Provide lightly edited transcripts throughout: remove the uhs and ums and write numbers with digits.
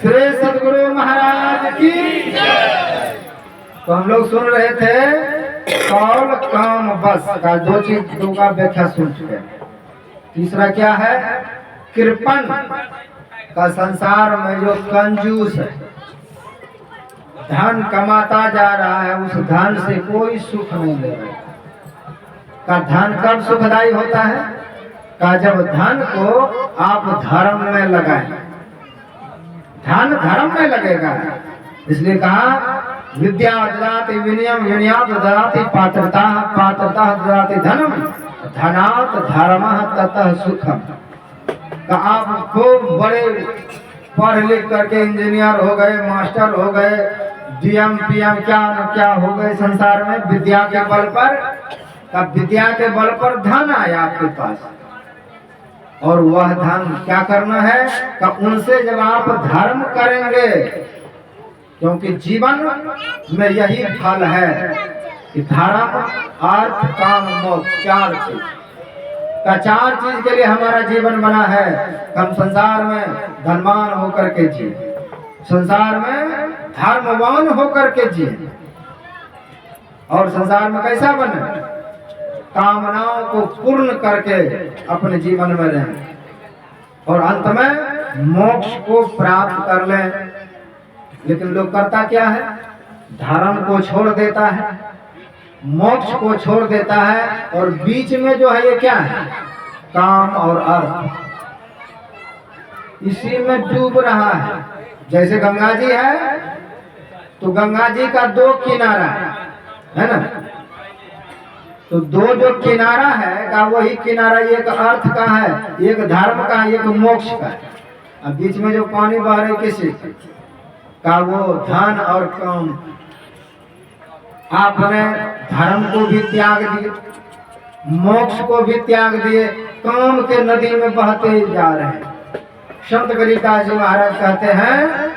श्री सद्गुरु महाराज की। तो हम लोग सुन रहे थे कौल काम बस का दो का व्याख्या सुन चुके। तीसरा क्या है? कृपण का संसार में जो कंजूस है, धन कमाता जा रहा है, उस धन से कोई सुख नहीं ले रहा का। धन कब सुखदायी होता है? का जब धन को आप धर्म में लगाएं। धन धर्म में लगेगा, इसलिए कहा विद्या ददाति विनयम विनयात ददाति पात्रता पात्रता ददाति धनम धनात् धर्मः ततः सुखम। का आप खूब बड़े पढ़ लिख करके इंजीनियर हो गए, मास्टर हो गए, डीएम पीएम क्या न क्या हो गए संसार में विद्या के बल पर। तब विद्या के बल पर धन आया आपके पास, और वह धन क्या करना है? कि उनसे जब आप धर्म करेंगे, क्योंकि जीवन में यही फल है कि धर्म अर्थ काम मोक्ष, चार चीज का। चार चीज के लिए हमारा जीवन बना है। हम संसार में धनवान होकर के जिए, संसार में धर्मवान होकर के जिए, और संसार में कैसा बने? कामनाओं को पूर्ण करके अपने जीवन में रहें, और अंत में मोक्ष को प्राप्त कर लें। लेकिन लोग करता क्या है? धर्म को छोड़ देता है, मोक्ष को छोड़ देता है, और बीच में जो है ये क्या है? काम और अर्थ, इसी में डूब रहा है। जैसे गंगा जी है, तो गंगा जी का दो किनारा है ना, तो दो जो किनारा है का वही किनारा एक अर्थ का है, एक धर्म का, एक मोक्ष का। अब बीच में जो पानी बह रहे किसी का, वो धन और काम। आपने धर्म को भी त्याग दिए, मोक्ष को भी त्याग दिए, काम के नदी में बहते जा रहे हैं। संत गरीबदास जी महाराज कहते हैं,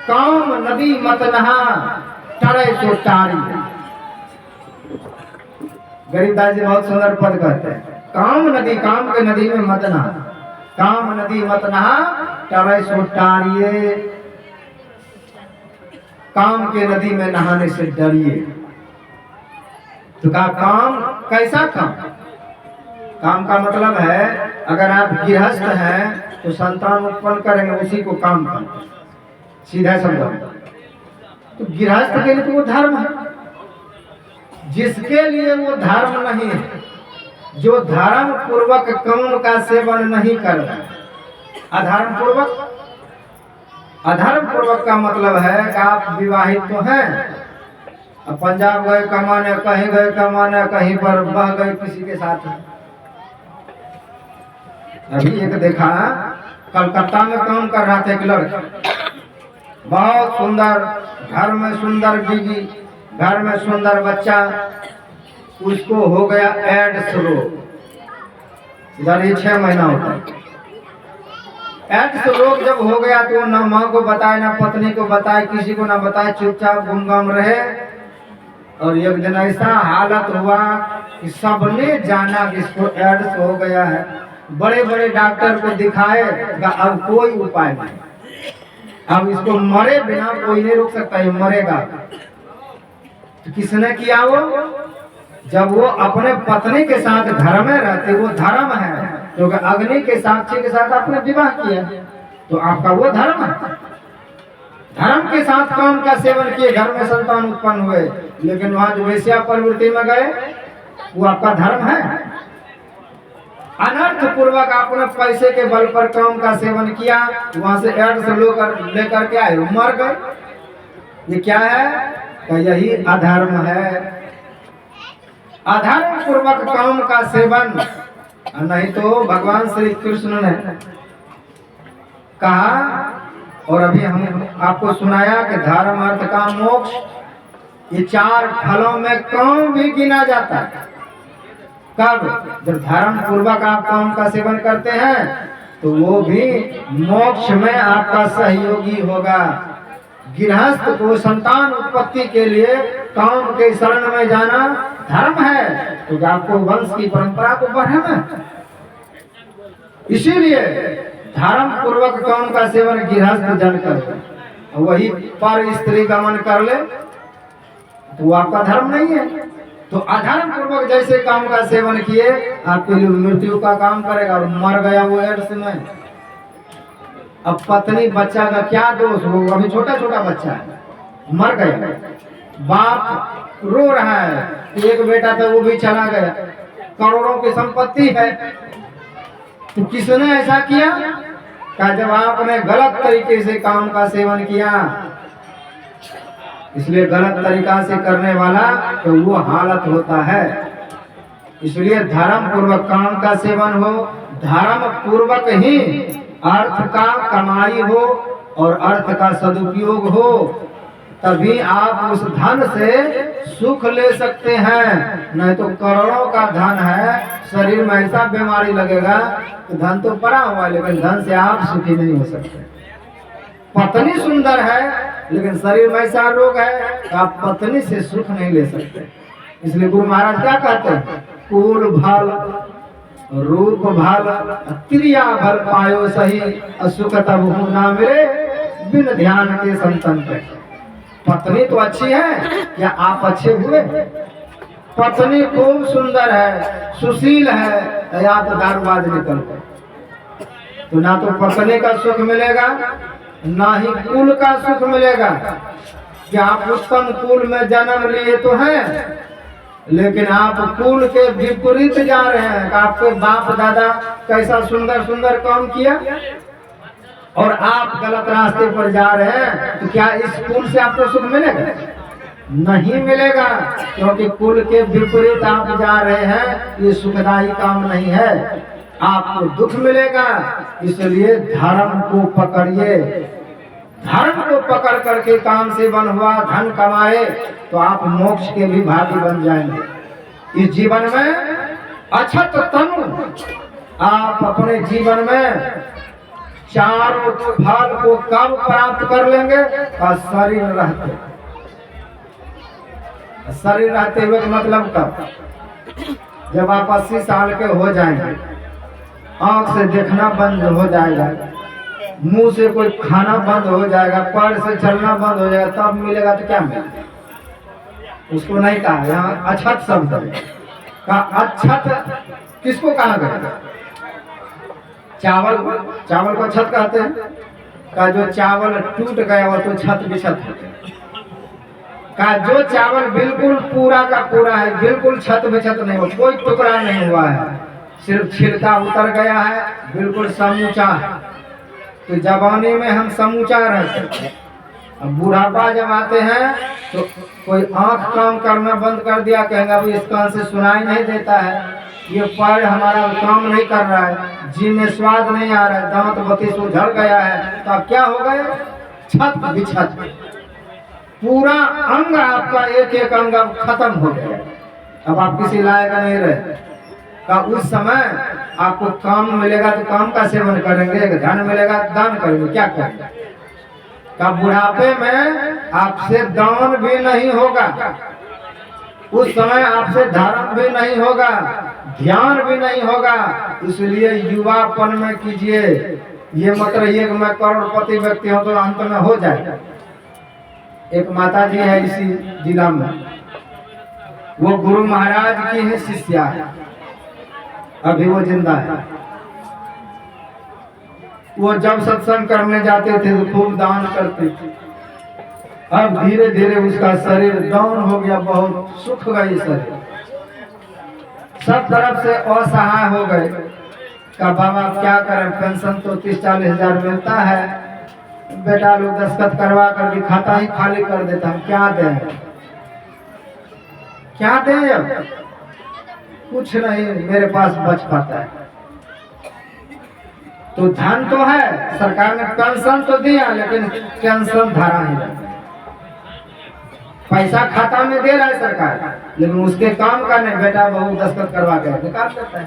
काम नदी मत नहा टरे सो टारी। गरीबदास जी बहुत सुंदर पद कहते हैं, काम नदी, काम के नदी में मत नहा, काम नदी मत नहा टरे सो टारिये। काम के नदी में नहाने से डरिए। तो का काम कैसा काम? काम का मतलब है, अगर आप गृहस्थ हैं तो संतान उत्पन्न करेंगे, उसी को काम करते, सीधा समझो। तो गृहस्थ के लिए तो वो धर्म है। जिसके लिए वो धर्म नहीं है, जो धर्म पूर्वक काम का सेवन नहीं कर रहा है, अधर्म पूर्वक। अधर्म पूर्वक का मतलब है कि आप विवाहित तो हैं, अब पंजाब गए कमाने, कहीं गए कमाने, कहीं पर बह गए किसी के साथ। अभी एक देखा, कलकत्ता में काम कर रहा था एक लड़का, बहुत सुंदर, घर में सुंदर बीवी, घर में सुंदर बच्चा, उसको हो गया एड्स रोग। इधर ये 6 महीना होता है। एड्स रोग जब हो गया तो ना माँ को बताए, ना पत्नी को बताए, किसी को ना बताए, चुपचाप गुमगम रहे। और एक दिन ऐसा हालत हुआ कि सबने जाना कि इसको एड्स हो गया है। बड़े बड़े डॉक्टर को दिखाए, अब कोई उपाय नहीं, अब इसको मरे बिना कोई नहीं रोक सकता, ये मरेगा। तो किसने किया वो? जब वो अपने पत्नी के साथ घर में रहते, वो धर्म है, क्योंकि अग्नि के साक्षी के साथ आपने विवाह किया, तो आपका वो धर्म है। धर्म के साथ काम का सेवन किए, घर में संतान उत्पन्न हुए, लेकिन वहां जो वेश्या प्रवृत्ति में गए, वो आपका धर्म है। अनर्थ पूर्वक आपने पैसे के बल पर काम का सेवन किया, वहां से एड्स लेकर के आए, मर गए। ये क्या है? तो यही अधर्म है। अधर्म पूर्वक काम का सेवन, नहीं तो भगवान श्री कृष्ण ने कहा, और अभी हम आपको सुनाया कि धर्म अर्थ काम मोक्ष, ये 4 फलों में काम भी गिना जाता है। कब? जब धर्म पूर्वक आप काम का सेवन करते हैं, तो वो भी मोक्ष में आपका सहयोगी होगा। गृहस्थ को संतान उत्पत्ति के लिए काम के शरण में जाना धर्म है, तो आपको वंश की परंपरा को बढ़ाना। इसीलिए धर्म पूर्वक काम का सेवन गृहस्थ जन करते हैं। वही पर स्त्री गमन कर ले तो वो आपका धर्म नहीं है। तो अधर्म पूर्वक जैसे काम का सेवन किए आपके लिए मृत्यु का काम करेगा और मर गया वो एड्स में। अब पत्नी बच्चा का क्या दोष, वो अभी छोटा छोटा बच्चा है, मर गया, बाप रो रहा है, एक बेटा था वो भी चला गया, करोड़ों की संपत्ति है। तो किसने ऐसा किया? क्या जब आपने गलत तरीके से काम का सेवन किया, इसलिए गलत तरीका से करने वाला तो वो हालत होता है। इसलिए धर्म पूर्वक काम का सेवन हो, धर्म पूर्वक ही अर्थ का कमाई हो और अर्थ का सदुपयोग हो, तभी आप उस धन से सुख ले सकते हैं। नहीं तो करोड़ों का धन है, शरीर में ऐसा बीमारी लगेगा तो धन तो पड़ा हुआ लेकिन धन से आप सुखी नहीं हो सकते। पत्नी सुंदर है लेकिन शरीर में ऐसा रोग है तो आप पत्नी से सुख नहीं ले सकते। इसलिए गुरु महाराज क्या कहते हैं? कुल भल रूप भल क्रिया भल पायो सही, असुख तब ना मिले बिन ध्यान के संतन पे। पत्नी तो अच्छी है या आप अच्छे हुए? पत्नी खूब सुंदर है, सुशील है, या आप दारूबाज निकल गए तो ना तो पत्नी का सुख मिलेगा ना ही कुल का सुख मिलेगा। कि आप उत्तम कुल में जन्म लिए तो हैं लेकिन आप कुल के विपरीत जा रहे हैं। आपके बाप दादा कैसा सुंदर सुंदर काम किया और आप गलत रास्ते पर जा रहे हैं, तो क्या इस कुल से आपको सुख मिलेगा? नहीं मिलेगा, क्योंकि कुल के विपरीत आप जा रहे हैं, ये सुखदायी काम नहीं है, आपको दुख मिलेगा। इसलिए धर्म को पकड़िए, धर्म को पकड़ करके काम से बन हुआ धन कमाए तो आप मोक्ष के भी भागी बन जाएंगे। इस जीवन में अछत तनु आप अपने जीवन में चारों फल को कब प्राप्त कर लेंगे? और शरीर रहते हुए मतलब कब? जब आप 80 साल के हो जाएंगे, आंख से देखना बंद हो जाएगा, मुंह से कोई खाना बंद हो जाएगा, पैर से चलना बंद हो जाएगा, तब मिलेगा तो क्या मिलेगा? उसको नहीं कहा यहाँ अछत शब्द का। अछत किसको कहा गया? चावल को अछत कहते हैं। का जो चावल टूट गया वो तो छत बिछत है। का जो चावल बिल्कुल पूरा का पूरा है, बिल्कुल छत बिछत नहीं हो, कोई टुकड़ा नहीं हुआ है, सिर्फ छिलका उतर गया है, बिल्कुल समूचा है। तो जवानी में हम समूचा रहते हैं, अब बुढ़ापा जब आते हैं तो कोई आंख काम करना बंद कर दिया, कहेंगे अभी इस कान से सुनाई नहीं देता है, ये पैर हमारा काम नहीं कर रहा है, जी में स्वाद नहीं आ रहा है, दांत बत्ती से उझड़ गया है, तो अब क्या हो गए? छत बिछत, पूरा अंग आपका एक एक अंग अब खत्म हो गया, अब आप किसी लायक नहीं रहे। का उस समय आपको काम मिलेगा तो काम का सेवन करेंगे, धन मिलेगा तो दान करेंगे, क्या करेंगे? का बुढ़ापे में आपसे दान भी नहीं होगा, उस समय आपसे धर्म भी नहीं होगा, ध्यान भी नहीं होगा। इसलिए युवापन में कीजिए, ये मत रहिए कि मैं करोड़पति व्यक्ति हूं तो अंत में हो जाएगा। एक माता जी है इसी जिला में, वो गुरु महाराज की है शिष्या है, अभी वो जिंदा है। वो जब सत्संग करने जाते थे तो खूब दान करते थे, अब धीरे धीरे उसका शरीर डाउन हो गया, बहुत सुख गई शरीर, सब तरफ से असहाय हो गए। का बाबा क्या करें, पेंशन तो 30-40 हजार मिलता है, बेटा लोग दस्तखत करवा करके खाता ही खाली कर देता, हम क्या दें, क्या दें? अब कुछ नहीं मेरे पास बच पाता है। तो धन तो है, सरकार ने पेंशन तो दिया, लेकिन पेंशन धरा ही नहीं, पैसा खाता में दे रहा है सरकार, लेकिन उसके काम का नहीं, बेटा बहू दस्तखत करवा के निकाल देता है,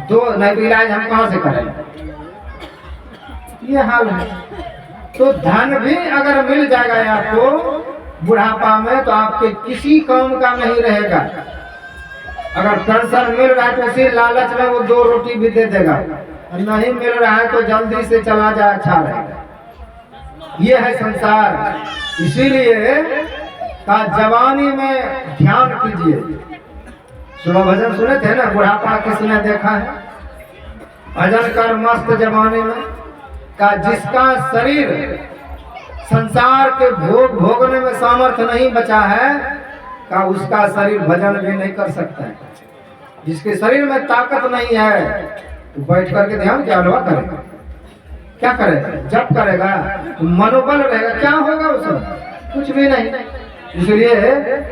तो नहीं तो इलाज हम कहां से करें? ये हाल है। तो धन भी अगर मिल जाएगा आपको बुढ़ापा में तो आपके किसी काम का नहीं रहेगा। अगर पेंशन मिल रहा है तो उसी लालच में वो 2 रोटी भी दे देगा, नहीं मिल रहा है तो जल्दी से चला जाए, अच्छा रहेगा। ये है संसार। इसीलिए का जवानी में ध्यान कीजिए। सुबह भजन सुने थे ना, बुढ़ापा किसने देखा है? भजन कर मस्त जवानी में का जिसका शरीर संसार के भोग भोगने में सामर्थ्य नहीं बचा है का उसका शरीर भजन भी नहीं कर सकता है। जिसके शरीर में ताकत नहीं है तो बैठ करके ध्यान क्या अनुभव करेगा? क्या करेगा? जब करेगा तो मनोबल रहेगा, क्या होगा उसमें? कुछ भी नहीं। इसलिए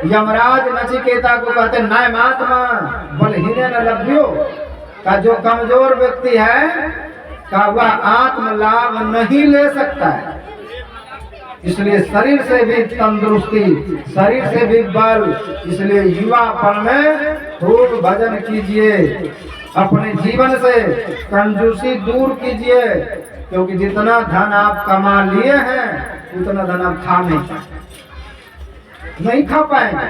यमराज नचिकेता को कहते नयमात्मा बलहीन न लभ्यो, का जो कमजोर व्यक्ति है का वह आत्म लाभ नहीं ले सकता है। इसलिए शरीर से भी तंदुरुस्ती, शरीर से भी बल, इसलिए युवापन में खूब भजन कीजिए। अपने जीवन से कंजूसी दूर कीजिए, क्योंकि जितना धन आप कमा लिए हैं उतना धन आप नहीं खा पाएंगे।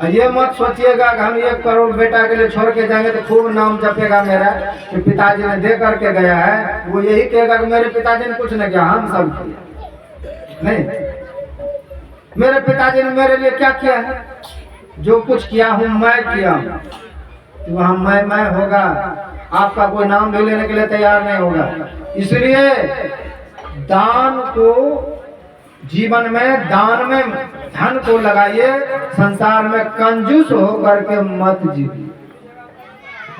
ये मत सोचिएगा कि हम 1 करोड़ बेटा के लिए छोड़ के जाएंगे तो खूब नाम जपेगा मेरा कि पिताजी ने दे करके गया है। वो यही कहेगा कि मेरे पिताजी ने कुछ नहीं किया, हम सब किया। नहीं, मेरे पिताजी ने मेरे लिए क्या किया है? जो कुछ किया हूं मैं किया हूं। वहां मैं होगा, आपका कोई नाम भी लेने के लिए तैयार नहीं होगा। इसलिए दान को जीवन में, दान में धन को लगाइए। संसार में कंजूस हो करके मत जीविए।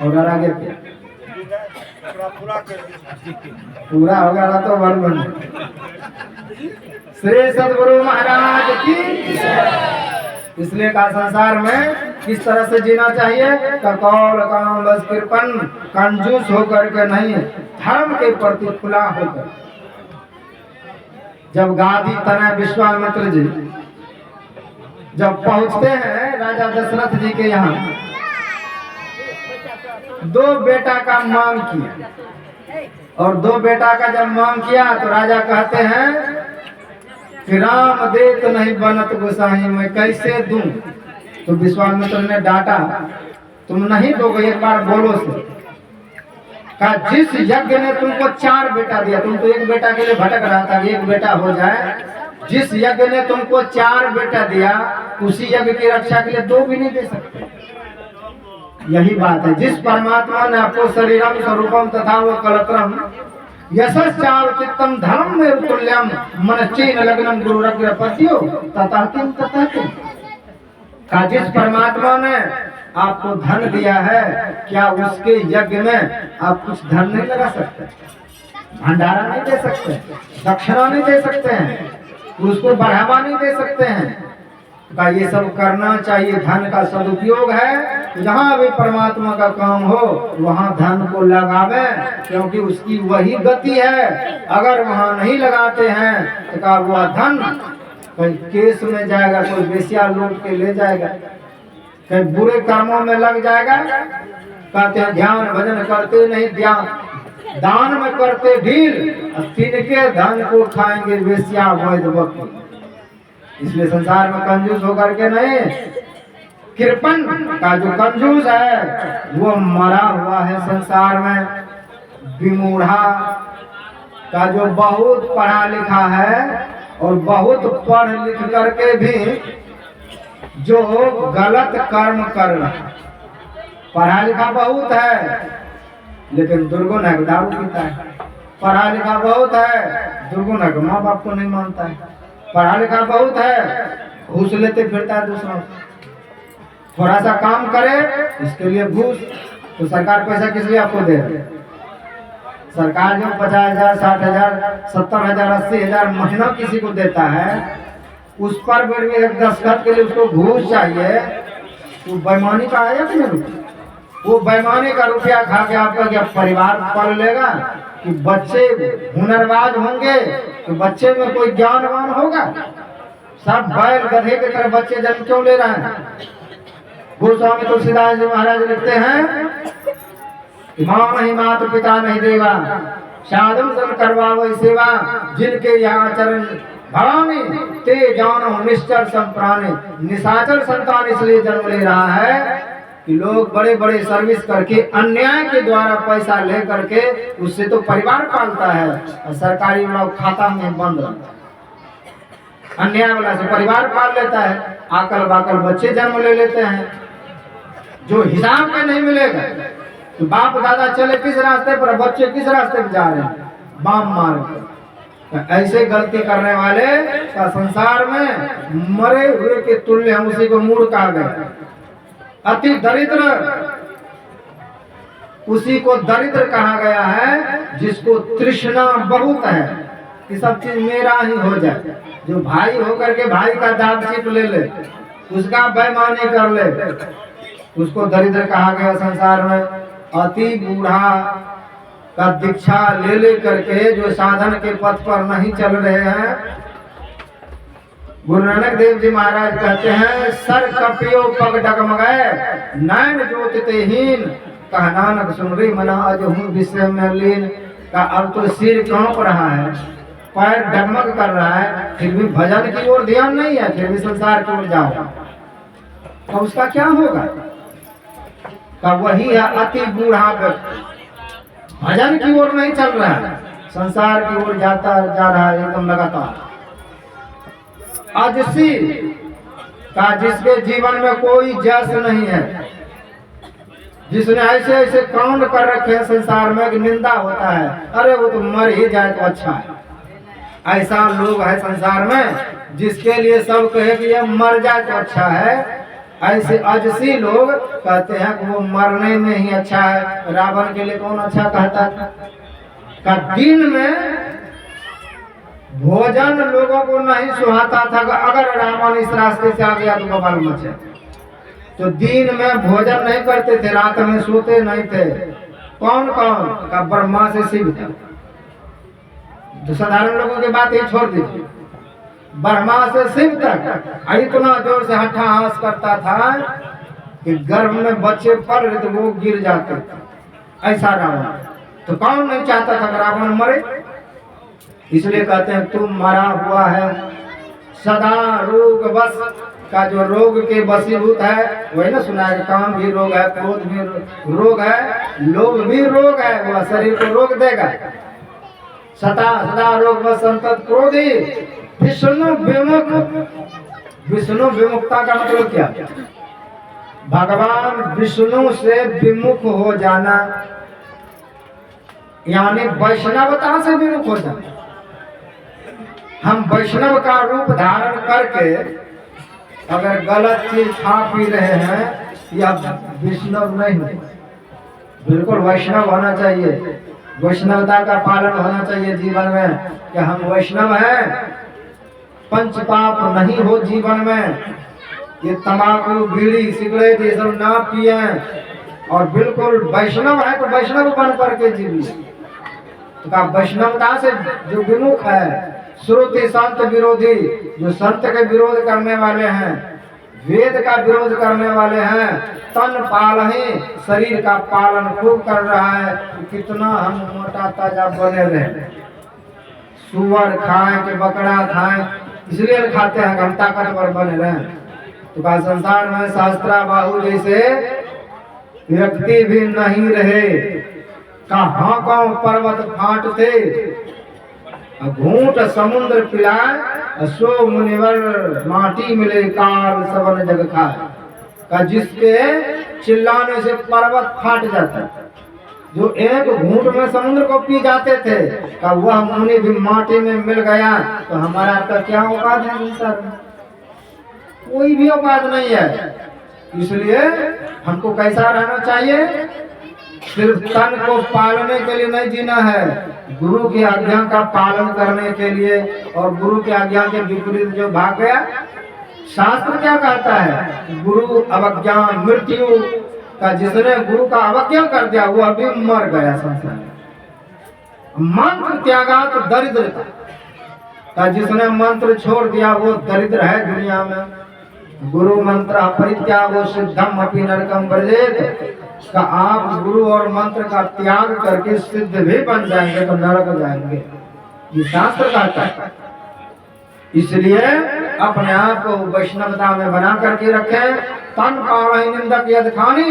और आगे क्या पूरा होगा तो बन। श्री सद्गुरु महाराज की। इसलिए का संसार में किस तरह से जीना चाहिए? ककौल काम बस कृपन, कंजूस होकर के नहीं, धर्म के प्रति खुला होकर। जब गादी तना विश्वामित्र जी जब पहुंचते हैं राजा दशरथ जी के यहाँ, 2 बेटा का मांग किया। और 2 बेटा का जब मांग किया तो राजा कहते हैं कि राम दे तो नहीं बनत गोसाई, मैं कैसे दूं? तो विश्वामित्र ने डांटा, तुम नहीं दोगे, एक बार बोलो से। कहा जिस यज्ञ ने तुमको 4 बेटा दिया, तुम तो 1 बेटा के लिए भटक रहा था, 1 बेटा हो जाए। जिस यज्ञ ने तुमको 4 बेटा दिया, उसी यज्ञ की रक्षा के लिए 2 भी नहीं दे सकते। यही बात है। जिस परमात्मा ने आपको शरीरम स्वरूपम तथा वो कलत्रम यशस्चाव चित्तम धर्म में तुल्यम मनश्चैन लग्नम गुरुरग्रपत्यो तथा किम तथा किम, का जिस परमात्मा ने आपको धन दिया है, क्या उसके यज्ञ में आप कुछ धन नहीं लगा सकते? भंडारा नहीं दे सकते, दक्षिणा नहीं दे सकते हैं, उसको बढ़ावा नहीं दे सकते हैं। का ये सब करना चाहिए। धन का सदुपयोग है। जहाँ भी परमात्मा का काम हो वहाँ धन को लगावे, क्योंकि उसकी वही गति है। अगर वहाँ नहीं लगाते हैं तो का वह धन कहीं केस में जाएगा, कोई बेसिया लूट के ले जाएगा, कहीं बुरे कर्मों में लग जाएगा। कहते हैं ध्यान भजन करते नहीं, ध्यान दान में करते ढील, तिनके धन को खाएंगे बेसिया वैध वकील। इसलिए संसार में कंजूस होकर के नहीं, कृपन का जो कंजूस है वो मरा हुआ है संसार में। विमूढ़ा का जो बहुत पढ़ा लिखा है और बहुत पढ़ लिख करके भी जो गलत कर्म कर रहा है, पढ़ा लिखा बहुत है लेकिन दुर्गुण है, दारू पीता है। पढ़ा लिखा बहुत है, दुर्गुण है, माँ बाप को नहीं मानता है। पढ़ा लिखा बहुत है, घूस लेते फिरता है दूसरों। थोड़ा सा काम करे इसके लिए घूस, तो सरकार पैसा किस लिए आपको दे? सरकार जो 50,000, 60,000, 70,000, 80,000 महीना किसी को देता है, उस पर भी 10 के लिए उसको घूस चाहिए, तो बेईमानी का आया कि नहीं? वो बेईमानी का रुपया खा के आपका क्या परिवार पाल लेगा? कि बच्चे हुनरबाज होंगे तो बच्चे में कोई ज्ञानवान होगा? सब बैल गधे की तरह बच्चे जन्म क्यों ले रहे हैं? गोस्वामी तुलसीदास जी महाराज लिखते हैं, माँ नहीं माता पिता नहीं देवा, साधु सन करवावे सेवा, जिनके यहाँ चरण भवानी ते जानो निश्चर संप्राणे। निशाचर संतान इसलिए जन्म ले रहा है कि लोग बड़े बड़े सर्विस करके अन्याय के द्वारा पैसा ले करके उससे तो परिवार पालता है और सरकारी लोग खाता में बंद रहता है। अन्याय वाला से परिवार पाल लेता है, आकल बाकल बच्चे जन्म ले लेते हैं जो हिसाब में नहीं मिलेगा। तो बाप दादा चले किस रास्ते पर, बच्चे किस रास्ते पर जा रहे हैं, बाम मार कर। तो ऐसे गलती करने वाले का संसार में मरे हुए के तुल्य, हम उसी को मूर्ख कहा गए। अति दरिद्र उसी को दरिद्र कहा गया है जिसको तृष्णा बहुत है कि सब चीज मेरा ही हो जाए। जो भाई होकर के भाई का दाम चिप ले ले, उसका बेईमानी कर ले, उसको दरिद्र कहा गया संसार में। अति बूढ़ा का दीक्षा ले ले करके जो साधन के पथ पर नहीं चल रहे हैं, गुरु नानक देव जी महाराज कहते हैं, सर कपियो पग डगमगाए नैन ज्योतिहीन, कहा नानक सुन रही मना अजहूं विषय में लीन। का अब तो सिर कांप रहा है, पैर डगमग कर रहा है, फिर भी भजन की ओर ध्यान नहीं है, फिर भी संसार की ओर जाओ, तो उसका क्या होगा? का वही है अति बूढ़ा व्यक्ति, भजन की ओर नहीं चल रहा है, संसार की ओर जाता जा रहा है एकदम लगातार। अजसी का जिसके जीवन में कोई जस नहीं है, जिसने ऐसे ऐसे कांड कर रखे हैं संसार में कि निंदा होता है, अरे वो तो मर ही जाए तो अच्छा है। ऐसा लोग है संसार में जिसके लिए सब कहे कि ये मर जाए तो अच्छा है। ऐसे अजसी लोग कहते हैं कि वो मरने में ही अच्छा है। रावण के लिए कौन अच्छा कहता था? का दिन में भोजन लोगों को नहीं सुहाता था, अगर रावण इस रास्ते से आ गया तो बवाल मचे। तो दिन में भोजन नहीं करते थे, रात में सोते नहीं थे। कौन कौन? का ब्रह्मा से शिव तक। तो साधारण लोगों की बात ही छोड़ दीजिए, ब्रह्मा से शिव तक इतना जोर से हट्ठाहास करता था कि गर्भ में बच्चे पड़ रहे तो वो गिर जाते थे। ऐसा रावण। तो कौन नहीं चाहता था कि रावण मरे? इसलिए कहते हैं तुम मरा हुआ है सदा रोग बस। का जो रोग के वशीभूत है, वही ना सुना है, काम भी रोग है, क्रोध भी रोग है, लोभ भी रोग है, वह शरीर को रोग देगा। सदा सदा रोग बस संतत क्रोधी विष्णु विमुख। विष्णु विमुखता का मतलब क्या? भगवान विष्णु से विमुख हो जाना, यानी वैष्णवता से विमुख हो जाना। हम वैष्णव का रूप धारण करके अगर गलत चीज खा पी रहे हैं, या वैष्णव नहीं, बिल्कुल वैष्णव होना चाहिए। वैष्णवता का पालन होना चाहिए जीवन में कि हम वैष्णव हैं, पंच पाप नहीं हो जीवन में, ये तंबाकू बीड़ी सिगरेट ये सब ना पिए, और बिल्कुल वैष्णव है तो वैष्णव बन करके जीविए। तो वैष्णवता से जो विमुख है, श्रुति संत विरोधी, जो संत के विरोध करने वाले हैं, वेद का विरोध करने वाले हैं, तन पाल ही शरीर का पालन खूब कर रहा है, तो कितना हम मोटा ताजा बने रहे। सुअर खाएं कि बकरा खाएं, इसलिए खाते हैं कि हम ताकतवर बने रहे। तो का संसार में शास्त्राबाहु जैसे व्यक्ति भी नहीं रहे। कहाँ गाँव पर्वत फाटते, घूंट समुद्र पिलाए, सो मुनिवर माटी मिले काल सबन जग खाए। का जिसके चिल्लाने से पर्वत फाट जाता है, जो एक घूंट में समुद्र को पी जाते थे, का वह मुनि भी माटी में मिल गया। तो हमारा आपका क्या औकात है संसार में? कोई भी औकात नहीं है। इसलिए हमको कैसा रहना चाहिए? सिर्फ तन को पालने के लिए नहीं जीना है, गुरु की आज्ञा का पालन करने के लिए। और गुरु की आज्ञा के विपरीत जो भाग गया, शास्त्र क्या कहता है? गुरु अवज्ञा मृत्यु। का जिसने गुरु का अवज्ञा कर दिया वह भी मर गया संसार। मंत्र त्यागा तो दरिद्रता। का जिसने मंत्र छोड़ दिया वो दरिद्र है दुनिया में। गुरु मंत्र परित्यागो सिद्धम अपि नरकम व्रजेत। का आप गुरु और मंत्र का त्याग करके सिद्ध भी बन जाएंगे तो नरक जाएंगे, ये शास्त्र कहता है। इसलिए अपने आप को वैष्णवता में बना करके रखें। तन पावहि निंदक यद खानी,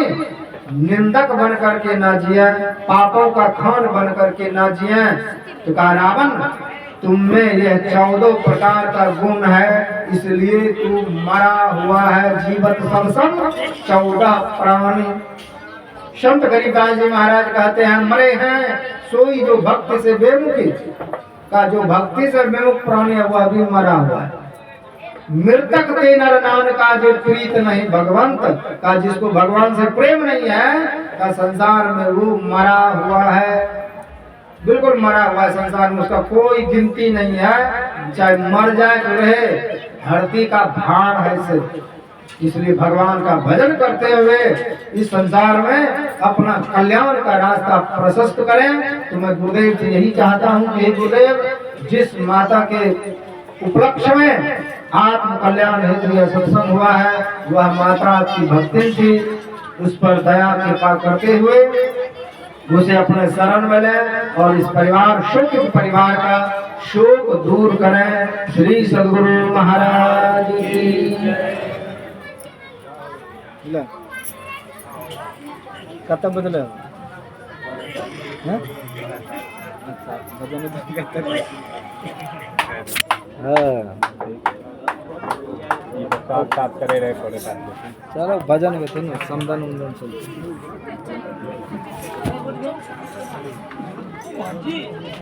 निंदक बन करके ना जिए, पापों का खान बन करके ना जिए। तो कहा रावण तुम में यह 14 प्रकार का गुण है, इसलिए तू मरा हुआ है। जीवत सब सब 14 प्राणी। संत गरीबदास जी महाराज कहते हैं मरे हैं सोई जो भक्ति से बेमुखी का, जो भक्ति से बेमुख प्राणी है वो अभी मरा हुआ है। मृतक ते नर नाम का, जो प्रीत नहीं भगवंत का, जिसको भगवान से प्रेम नहीं है का, संसार में वो मरा हुआ है, बिल्कुल मरा हुआ है। संसार में उसका कोई गिनती नहीं है, चाहे मर जाए तो रहे, धरती का भार है सिर्फ। इसलिए भगवान का भजन करते हुए इस संसार में अपना कल्याण का रास्ता प्रशस्त करें। तो मैं गुरुदेव से यही चाहता हूँ कि गुरुदेव, जिस माता के उपलक्ष्य में आत्म कल्याण हेतु यह सत्संग हुआ है, वह माता आपकी भक्ति थी, उस पर दया कृपा करते हुए उसे अपने शरण में लें और इस परिवार शोकित परिवार का शोक दूर करें। श्री सद्गुरु महाराज की कत बदल चलो भजन के थे ना, समदन उमदन चलते।